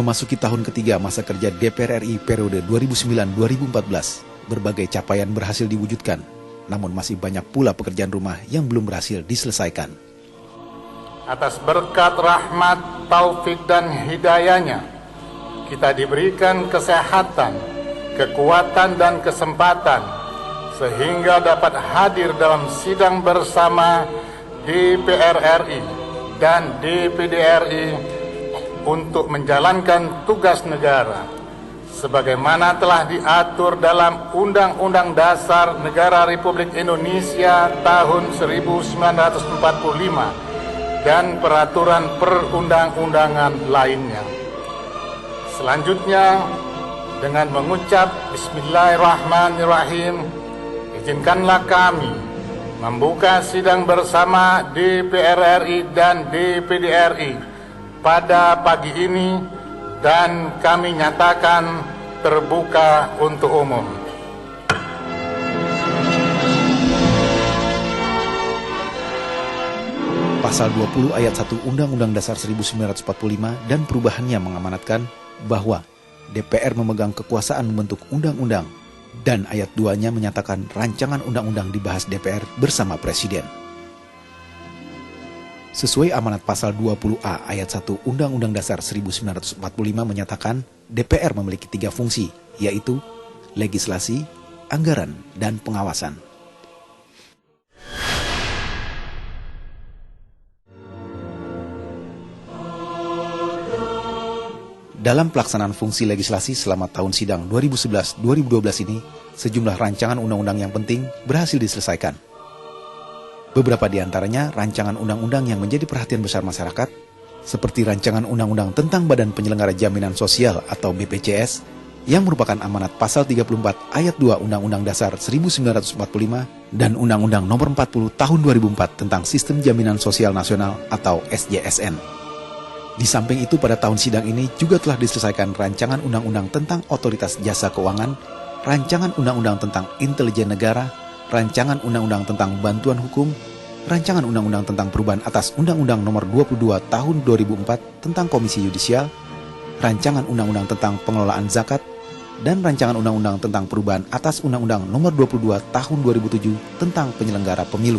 Memasuki tahun ketiga masa kerja DPR RI periode 2009-2014, berbagai capaian berhasil diwujudkan, namun masih banyak pula pekerjaan rumah yang belum berhasil diselesaikan. Atas berkat rahmat, taufik dan hidayahnya, kita diberikan kesehatan, kekuatan dan kesempatan, sehingga dapat hadir dalam sidang bersama DPR RI dan DPD RI untuk menjalankan tugas negara sebagaimana telah diatur dalam Undang-Undang Dasar Negara Republik Indonesia tahun 1945 dan peraturan perundang-undangan lainnya. Selanjutnya, dengan mengucap Bismillahirrahmanirrahim, izinkanlah kami membuka sidang bersama DPR RI dan DPD RI pada pagi ini, dan kami nyatakan terbuka untuk umum. Pasal 20 ayat 1 Undang-Undang Dasar 1945 dan perubahannya mengamanatkan bahwa DPR memegang kekuasaan membentuk undang-undang, dan ayat 2-nya menyatakan rancangan undang-undang dibahas DPR bersama Presiden. Sesuai amanat pasal 20A ayat 1 Undang-Undang Dasar 1945 menyatakan DPR memiliki 3 fungsi, yaitu legislasi, anggaran, dan pengawasan. Dalam pelaksanaan fungsi legislasi selama tahun sidang 2011-2012 ini, sejumlah rancangan undang-undang yang penting berhasil diselesaikan. Beberapa di antaranya rancangan undang-undang yang menjadi perhatian besar masyarakat, seperti rancangan undang-undang tentang Badan Penyelenggara Jaminan Sosial atau BPJS, yang merupakan amanat pasal 34 ayat 2 Undang-Undang Dasar 1945 dan Undang-Undang Nomor 40 Tahun 2004 tentang Sistem Jaminan Sosial Nasional atau SJSN. Di samping itu, pada tahun sidang ini juga telah diselesaikan rancangan undang-undang tentang Otoritas Jasa Keuangan, rancangan undang-undang tentang Intelijen Negara, rancangan undang-undang tentang bantuan hukum, rancangan undang-undang tentang perubahan atas Undang-Undang Nomor 22 Tahun 2004 tentang Komisi Yudisial, rancangan undang-undang tentang pengelolaan zakat, dan rancangan undang-undang tentang perubahan atas Undang-Undang Nomor 22 Tahun 2007 tentang penyelenggara pemilu.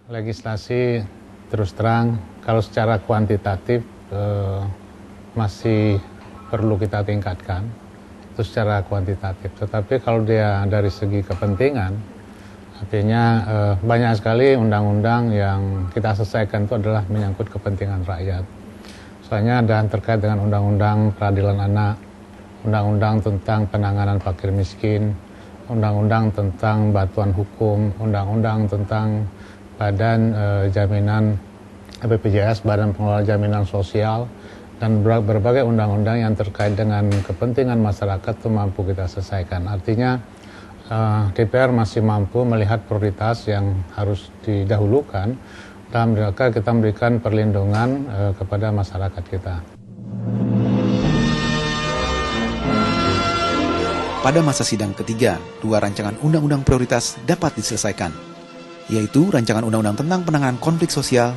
Legislasi terus terang, kalau secara kuantitatif masih perlu kita tingkatkan, itu secara kuantitatif. Tetapi kalau dia dari segi kepentingan, artinya banyak sekali undang-undang yang kita selesaikan itu adalah menyangkut kepentingan rakyat. Soalnya ada terkait dengan undang-undang peradilan anak, undang-undang tentang penanganan fakir miskin, undang-undang tentang bantuan hukum, undang-undang tentang Badan Jaminan BPJS, Badan Pengelola Jaminan Sosial, dan berbagai undang-undang yang terkait dengan kepentingan masyarakat itu mampu kita selesaikan. Artinya DPR masih mampu melihat prioritas yang harus didahulukan dalam rangka kita memberikan perlindungan kepada masyarakat kita. Pada masa sidang ketiga, 2 rancangan undang-undang prioritas dapat diselesaikan, yaitu rancangan undang-undang tentang penanganan konflik sosial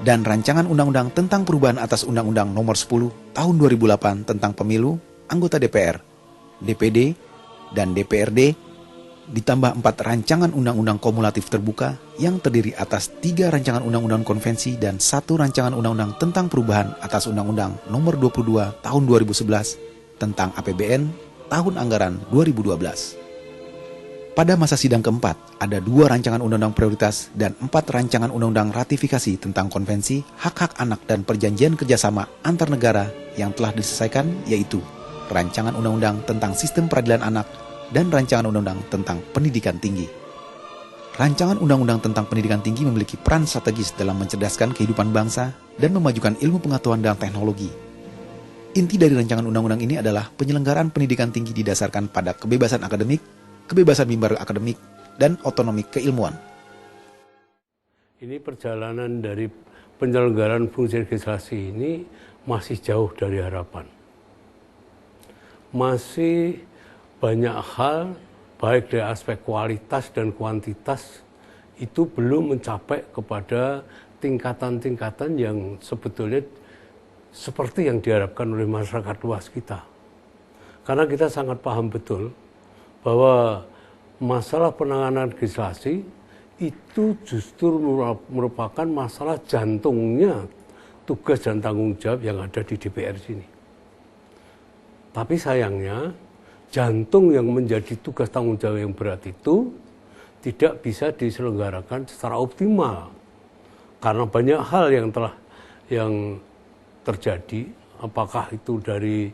dan rancangan undang-undang tentang perubahan atas Undang-Undang Nomor 10 Tahun 2008 tentang pemilu, anggota DPR, DPD, dan DPRD, ditambah 4 rancangan undang-undang kumulatif terbuka yang terdiri atas 3 rancangan undang-undang konvensi dan 1 rancangan undang-undang tentang perubahan atas Undang-Undang Nomor 22 Tahun 2011 tentang APBN tahun anggaran 2012. Pada masa sidang keempat, ada 2 rancangan undang-undang prioritas dan 4 rancangan undang-undang ratifikasi tentang konvensi, hak-hak anak dan perjanjian kerjasama antar negara yang telah diselesaikan, yaitu rancangan undang-undang tentang sistem peradilan anak dan rancangan undang-undang tentang pendidikan tinggi. Rancangan undang-undang tentang pendidikan tinggi memiliki peran strategis dalam mencerdaskan kehidupan bangsa dan memajukan ilmu pengetahuan dan teknologi. Inti dari rancangan undang-undang ini adalah penyelenggaraan pendidikan tinggi didasarkan pada kebebasan akademik, kebebasan bimbang akademik, dan otonomi keilmuan. Ini perjalanan dari penyelenggaraan fungsi legislasi ini masih jauh dari harapan. Masih banyak hal, baik dari aspek kualitas dan kuantitas, itu belum mencapai kepada tingkatan-tingkatan yang sebetulnya seperti yang diharapkan oleh masyarakat luas kita. Karena kita sangat paham betul bahwa masalah penanganan legislasi itu justru merupakan masalah jantungnya tugas dan tanggung jawab yang ada di DPR sini. Tapi sayangnya jantung yang menjadi tugas tanggung jawab yang berat itu tidak bisa diselenggarakan secara optimal. Karena banyak hal yang terjadi, apakah itu dari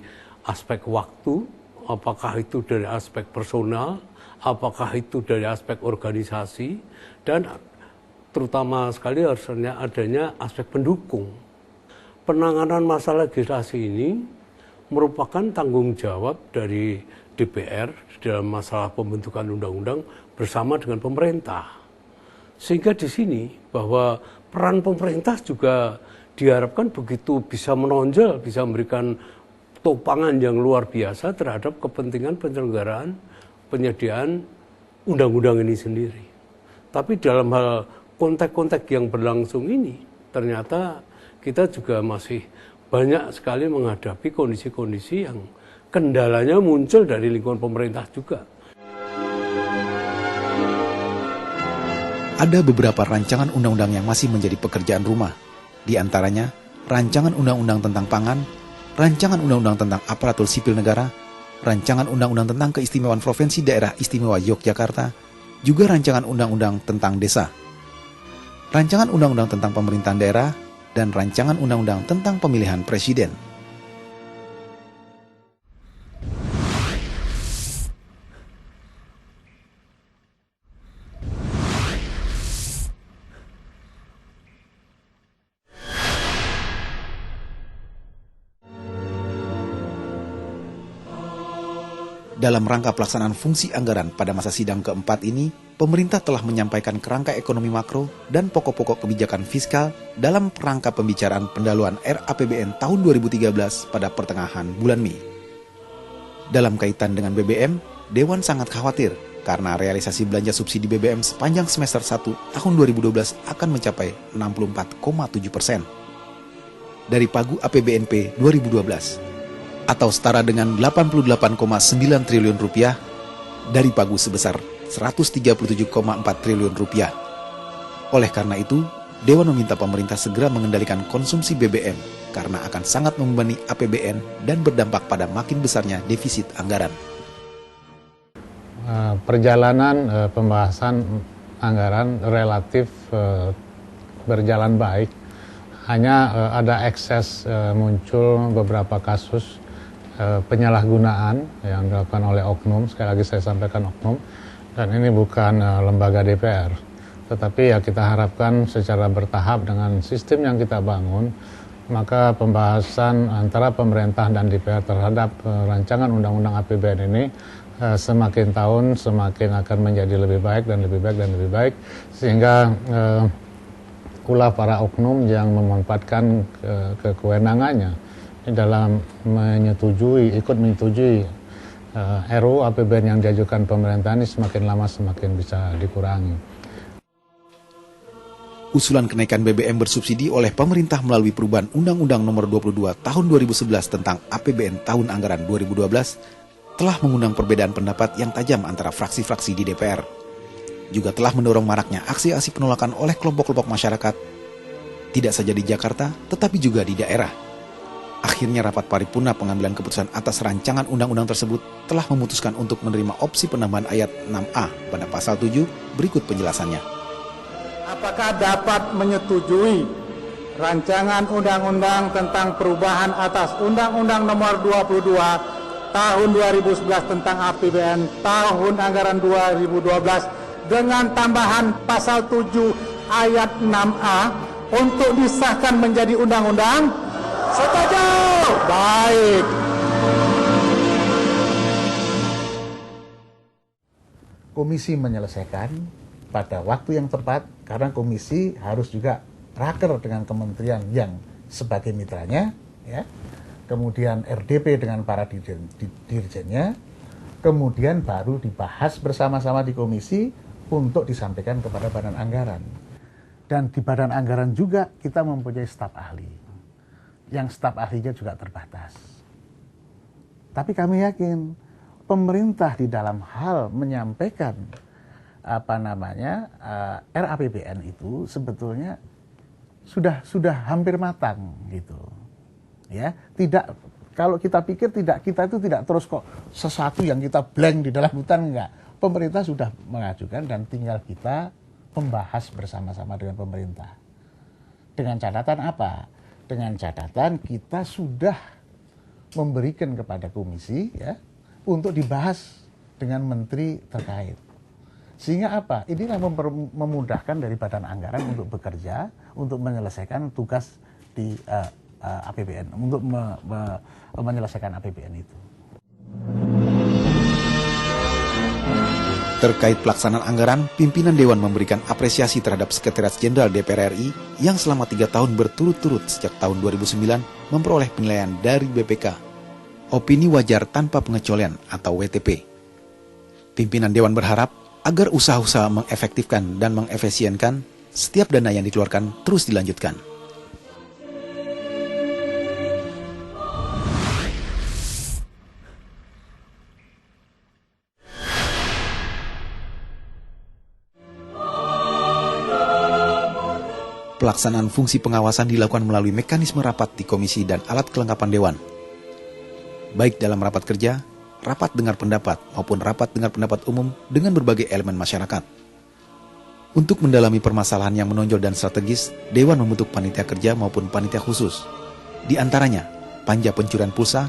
aspek waktu, apakah itu dari aspek personal, apakah itu dari aspek organisasi, dan terutama sekali harusnya adanya aspek pendukung. Penanganan masalah legislasi ini merupakan tanggung jawab dari DPR dalam masalah pembentukan undang-undang bersama dengan pemerintah. Sehingga di sini bahwa peran pemerintah juga diharapkan begitu bisa menonjol, bisa memberikan topangan yang luar biasa terhadap kepentingan penyelenggaraan penyediaan undang-undang ini sendiri. Tapi dalam hal konteks-konteks yang berlangsung ini, ternyata kita juga masih banyak sekali menghadapi kondisi-kondisi yang kendalanya muncul dari lingkungan pemerintah juga. Ada beberapa rancangan undang-undang yang masih menjadi pekerjaan rumah. Di antaranya, rancangan undang-undang tentang pangan, rancangan undang-undang tentang aparatur sipil negara, rancangan undang-undang tentang keistimewaan Provinsi Daerah Istimewa Yogyakarta, juga rancangan undang-undang tentang desa, rancangan undang-undang tentang pemerintahan daerah, dan rancangan undang-undang tentang pemilihan presiden. Dalam rangka pelaksanaan fungsi anggaran pada masa sidang keempat ini, pemerintah telah menyampaikan kerangka ekonomi makro dan pokok-pokok kebijakan fiskal dalam rangka pembicaraan pendahuluan RAPBN tahun 2013 pada pertengahan bulan Mei. Dalam kaitan dengan BBM, Dewan sangat khawatir karena realisasi belanja subsidi BBM sepanjang semester 1 tahun 2012 akan mencapai 64,7% dari pagu APBNP 2012. Atau setara dengan 88,9 triliun rupiah dari pagu sebesar 137,4 triliun rupiah. Oleh karena itu, Dewan meminta pemerintah segera mengendalikan konsumsi BBM karena akan sangat membebani APBN dan berdampak pada makin besarnya defisit anggaran. Perjalanan pembahasan anggaran relatif berjalan baik. Hanya ada ekses muncul beberapa kasus penyalahgunaan yang dilakukan oleh oknum, sekali lagi saya sampaikan oknum, dan ini bukan lembaga DPR. Tetapi ya kita harapkan secara bertahap dengan sistem yang kita bangun, maka pembahasan antara pemerintah dan DPR terhadap rancangan undang-undang APBN ini semakin tahun semakin akan menjadi lebih baik dan lebih baik dan lebih baik, sehingga ulah para oknum yang memanfaatkan kewenangannya dalam ikut menyetujui RUU APBN yang diajukan pemerintah ini semakin lama semakin bisa dikurangi. Usulan kenaikan BBM bersubsidi oleh pemerintah melalui perubahan Undang-Undang Nomor 22 Tahun 2011 tentang APBN Tahun Anggaran 2012 telah mengundang perbedaan pendapat yang tajam antara fraksi-fraksi di DPR. Juga telah mendorong maraknya aksi-aksi penolakan oleh kelompok-kelompok masyarakat, tidak saja di Jakarta, tetapi juga di daerah. Akhirnya rapat paripurna pengambilan keputusan atas rancangan undang-undang tersebut telah memutuskan untuk menerima opsi penambahan ayat 6A pada pasal 7, berikut penjelasannya. Apakah dapat menyetujui rancangan undang-undang tentang perubahan atas Undang-Undang Nomor 22 Tahun 2011 tentang APBN Tahun Anggaran 2012 dengan tambahan pasal 7 ayat 6A untuk disahkan menjadi undang-undang? Setuju. Baik. Komisi menyelesaikan pada waktu yang tepat karena komisi harus juga raker dengan kementerian yang sebagai mitranya, ya. Kemudian RDP dengan para dirjennya, kemudian baru dibahas bersama-sama di komisi untuk disampaikan kepada badan anggaran. Dan di badan anggaran juga kita mempunyai staf ahli. yang staf ahlinya juga terbatas. Tapi kami yakin pemerintah di dalam hal menyampaikan RAPBN itu sebetulnya sudah hampir matang gitu. Ya, tidak, kalau kita pikir kita itu tidak terus kok sesuatu yang kita blank di dalam hutan, enggak. Pemerintah sudah mengajukan dan tinggal kita membahas bersama-sama dengan pemerintah. Dengan catatan apa? Dengan catatan kita sudah memberikan kepada komisi ya untuk dibahas dengan menteri terkait. Sehingga apa? Inilah memudahkan dari Badan Anggaran untuk bekerja, untuk menyelesaikan tugas di APBN, untuk menyelesaikan APBN itu. Terkait pelaksanaan anggaran, pimpinan Dewan memberikan apresiasi terhadap Sekretaris Jenderal DPR RI yang selama 3 tahun berturut-turut sejak tahun 2009 memperoleh penilaian dari BPK. Opini wajar tanpa pengecualian atau WTP. Pimpinan Dewan berharap agar usaha-usaha mengefektifkan dan mengefisienkan setiap dana yang dikeluarkan terus dilanjutkan. Pelaksanaan fungsi pengawasan dilakukan melalui mekanisme rapat di komisi dan alat kelengkapan Dewan. Baik dalam rapat kerja, rapat dengar pendapat, maupun rapat dengar pendapat umum dengan berbagai elemen masyarakat. Untuk mendalami permasalahan yang menonjol dan strategis, Dewan membentuk panitia kerja maupun panitia khusus. Di antaranya, Panja Pencurian Pulsa,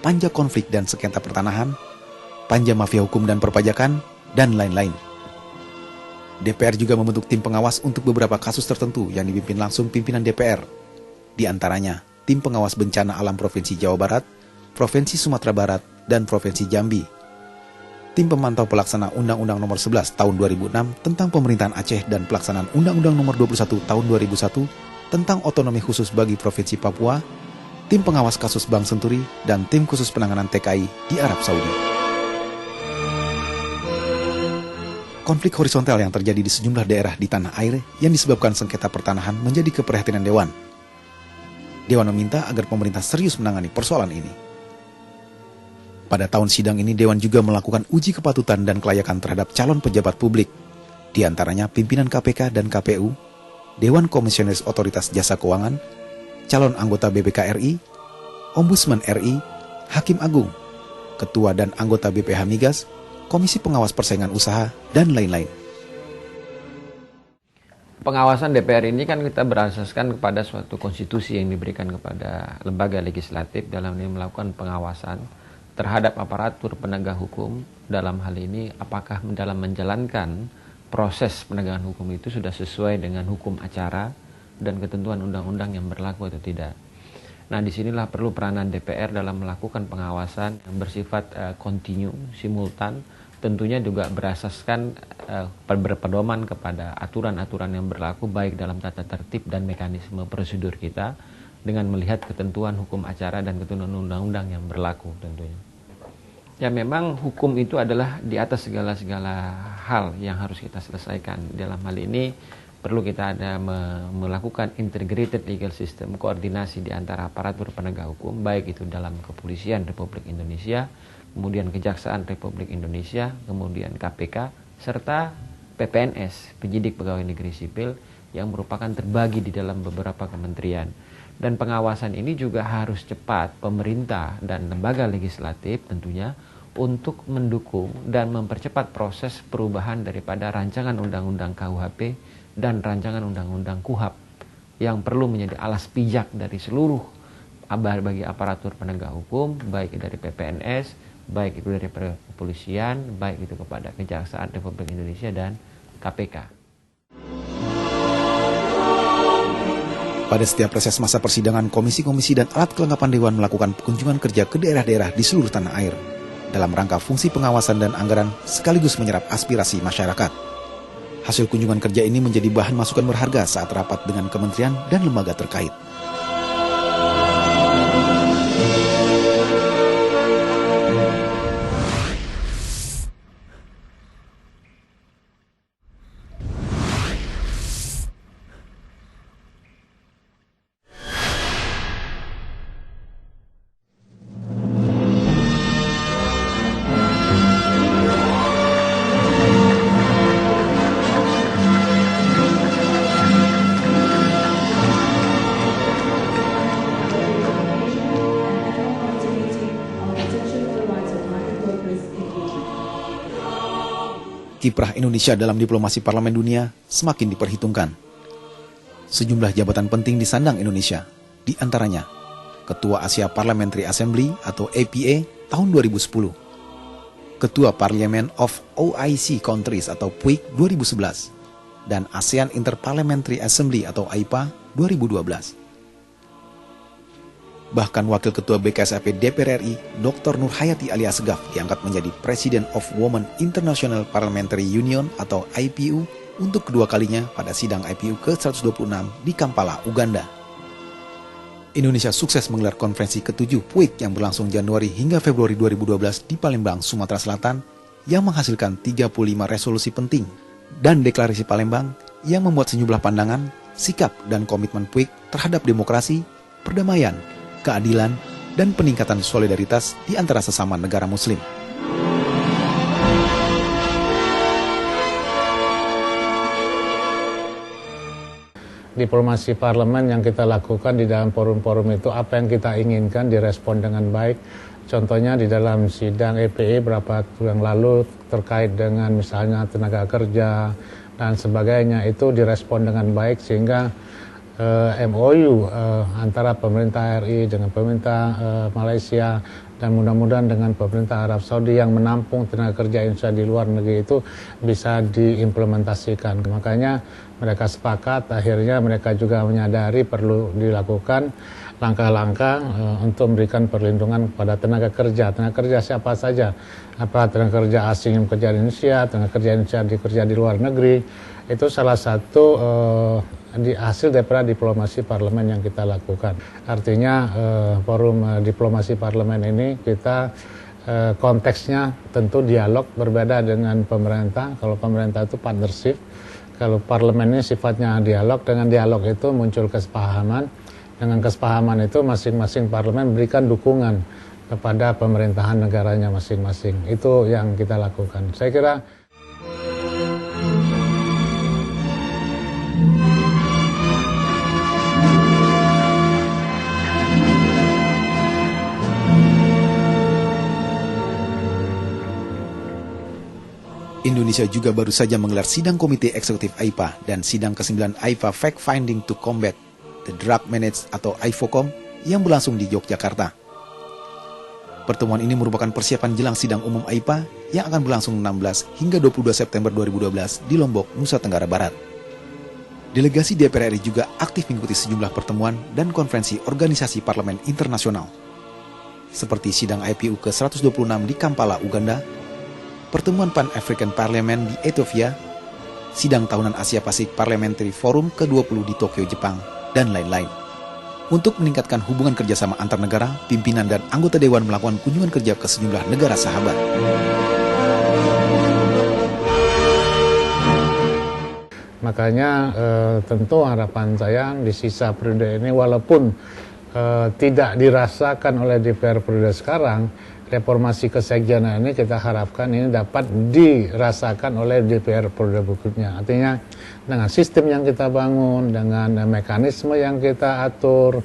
Panja Konflik dan Sengketa Pertanahan, Panja Mafia Hukum dan Perpajakan, dan lain-lain. DPR juga membentuk tim pengawas untuk beberapa kasus tertentu yang dipimpin langsung pimpinan DPR. Di antaranya, Tim Pengawas Bencana Alam Provinsi Jawa Barat, Provinsi Sumatera Barat, dan Provinsi Jambi. Tim Pemantau Pelaksana Undang-Undang Nomor 11 Tahun 2006 tentang Pemerintahan Aceh dan Pelaksanaan Undang-Undang Nomor 21 Tahun 2001 tentang Otonomi Khusus bagi Provinsi Papua, Tim Pengawas Kasus Bank Senturi, dan Tim Khusus Penanganan TKI di Arab Saudi. Konflik horizontal yang terjadi di sejumlah daerah di tanah air yang disebabkan sengketa pertanahan menjadi keprihatinan Dewan. Dewan meminta agar pemerintah serius menangani persoalan ini. Pada tahun sidang ini, Dewan juga melakukan uji kepatutan dan kelayakan terhadap calon pejabat publik, di antaranya pimpinan KPK dan KPU, Dewan Komisioner Otoritas Jasa Keuangan, calon anggota BPK RI, Ombudsman RI, Hakim Agung, Ketua dan anggota BPH Migas, Komisi Pengawas Persaingan Usaha, dan lain-lain. Pengawasan DPR ini kan kita berasaskan kepada suatu konstitusi yang diberikan kepada lembaga legislatif dalam ini melakukan pengawasan terhadap aparatur penegak hukum. Dalam hal ini apakah dalam menjalankan proses penegakan hukum itu sudah sesuai dengan hukum acara dan ketentuan undang-undang yang berlaku atau tidak. Nah, disinilah perlu peranan DPR dalam melakukan pengawasan yang bersifat kontinu, simultan, tentunya juga berasaskan berpedoman kepada aturan-aturan yang berlaku baik dalam tata tertib dan mekanisme prosedur kita dengan melihat ketentuan hukum acara dan ketentuan undang-undang yang berlaku tentunya. Ya, memang hukum itu adalah di atas segala-segala hal yang harus kita selesaikan. Dalam hal ini perlu kita ada melakukan integrated legal system, koordinasi di antara aparatur penegak hukum, baik itu dalam Kepolisian Republik Indonesia, kemudian Kejaksaan Republik Indonesia, kemudian KPK, serta PPNS, Penyidik Pegawai Negeri Sipil, yang merupakan terbagi di dalam beberapa kementerian. Dan pengawasan ini juga harus cepat pemerintah dan lembaga legislatif tentunya untuk mendukung dan mempercepat proses perubahan daripada rancangan undang-undang KUHP dan rancangan undang-undang KUHAP yang perlu menjadi alas pijak dari seluruh bagi aparatur penegak hukum, baik dari PPNS, baik itu dari kepolisian, baik itu kepada Kejaksaan Republik Indonesia dan KPK. Pada setiap reses masa persidangan, komisi-komisi dan alat kelengkapan Dewan melakukan kunjungan kerja ke daerah-daerah di seluruh tanah air dalam rangka fungsi pengawasan dan anggaran sekaligus menyerap aspirasi masyarakat. Hasil kunjungan kerja ini menjadi bahan masukan berharga saat rapat dengan kementerian dan lembaga terkait. kiprah Indonesia dalam diplomasi parlemen dunia semakin diperhitungkan. Sejumlah jabatan penting disandang Indonesia, di antaranya Ketua Asia Parliamentary Assembly atau APA tahun 2010, Ketua Parliament of OIC Countries atau PUIC 2011, dan ASEAN Interparliamentary Assembly atau AIPA 2012. Bahkan Wakil Ketua BKSAP DPR RI, Dr. Nur Hayati alias Segaf, diangkat menjadi President of Women International Parliamentary Union atau IPU untuk kedua kalinya pada sidang IPU ke-126 di Kampala, Uganda. Indonesia sukses menggelar konferensi ke-7 PUIC yang berlangsung Januari hingga Februari 2012 di Palembang, Sumatera Selatan yang menghasilkan 35 resolusi penting dan deklarasi Palembang yang memuat sejumlah pandangan, sikap, dan komitmen PUIC terhadap demokrasi, perdamaian, keadilan, dan peningkatan solidaritas di antara sesama negara Muslim. Diplomasi parlemen yang kita lakukan di dalam forum-forum itu, apa yang kita inginkan direspon dengan baik. Contohnya di dalam sidang EPE beberapa waktu yang lalu terkait dengan misalnya tenaga kerja dan sebagainya, itu direspon dengan baik sehingga MOU antara pemerintah RI dengan pemerintah Malaysia dan mudah-mudahan dengan pemerintah Arab Saudi yang menampung tenaga kerja Indonesia di luar negeri itu bisa diimplementasikan. Makanya mereka sepakat, akhirnya mereka juga menyadari perlu dilakukan langkah-langkah untuk memberikan perlindungan kepada tenaga kerja. Tenaga kerja siapa saja, apa tenaga kerja asing yang bekerja di Indonesia, tenaga kerja Indonesia bekerja di luar negeri, itu salah satu hasil daripada diplomasi parlemen yang kita lakukan. Artinya forum diplomasi parlemen ini kita konteksnya tentu dialog, berbeda dengan pemerintah. Kalau pemerintah itu partnership, kalau parlemen ini sifatnya dialog. Dengan dialog itu muncul kesepahaman. Dengan kesepahaman itu masing-masing parlemen berikan dukungan kepada pemerintahan negaranya masing-masing. Itu yang kita lakukan. Saya kira Indonesia juga baru saja menggelar sidang Komite Eksekutif AIPA dan sidang ke-9 AIPA Fact Finding to Combat the Drug Managed atau AIFOCOM yang berlangsung di Yogyakarta. Pertemuan ini merupakan persiapan jelang sidang umum AIPA yang akan berlangsung 16 hingga 22 September 2012 di Lombok, Nusa Tenggara Barat. Delegasi DPR RI juga aktif mengikuti sejumlah pertemuan dan konferensi organisasi parlemen internasional, seperti sidang IPU ke-126 di Kampala, Uganda, pertemuan Pan-African Parliament di Ethiopia, sidang tahunan Asia Pasifik Parliamentary Forum ke-20 di Tokyo, Jepang, dan lain-lain. Untuk meningkatkan hubungan kerjasama antar negara, pimpinan dan anggota Dewan melakukan kunjungan kerja ke sejumlah negara sahabat. makanya tentu harapan saya di sisa periode ini, walaupun tidak dirasakan oleh DPR periode sekarang, reformasi kesekjenan ini kita harapkan ini dapat dirasakan oleh DPR periode berikutnya. Artinya dengan sistem yang kita bangun, dengan mekanisme yang kita atur,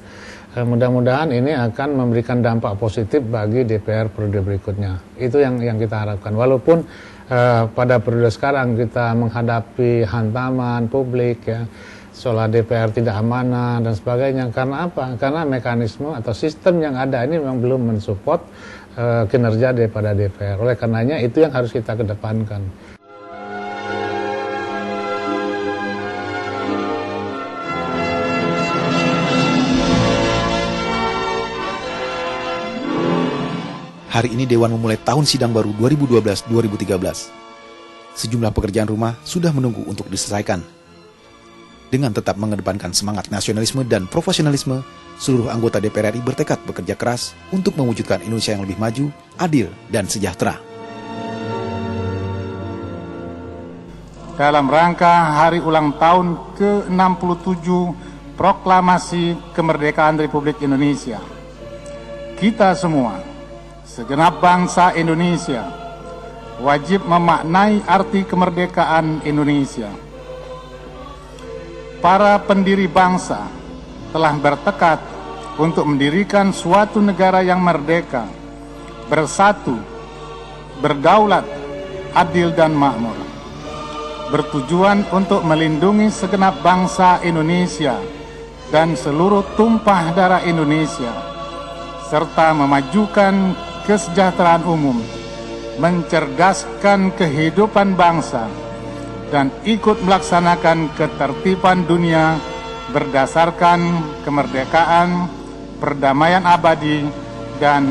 mudah-mudahan ini akan memberikan dampak positif bagi DPR periode berikutnya. Itu yang kita harapkan. Walaupun pada periode sekarang kita menghadapi hantaman publik ya, soal DPR tidak amanah dan sebagainya. Karena apa? Karena mekanisme atau sistem yang ada ini memang belum mensupport kinerja daripada DPR. Oleh karenanya itu yang harus kita kedepankan. Hari ini Dewan memulai tahun sidang baru 2012-2013. Sejumlah pekerjaan rumah sudah menunggu untuk diselesaikan. Dengan tetap mengedepankan semangat nasionalisme dan profesionalisme, seluruh anggota DPR RI bertekad bekerja keras untuk mewujudkan Indonesia yang lebih maju, adil, dan sejahtera. Dalam rangka hari ulang tahun ke-67 Proklamasi Kemerdekaan Republik Indonesia, kita semua, segenap bangsa Indonesia, wajib memaknai arti kemerdekaan Indonesia. Para pendiri bangsa telah bertekad untuk mendirikan suatu negara yang merdeka, bersatu, berdaulat, adil dan makmur. bertujuan untuk melindungi segenap bangsa Indonesia dan seluruh tumpah darah Indonesia, serta memajukan kesejahteraan umum, mencerdaskan kehidupan bangsa, dan ikut melaksanakan ketertiban dunia berdasarkan kemerdekaan, perdamaian abadi, dan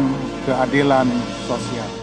keadilan sosial.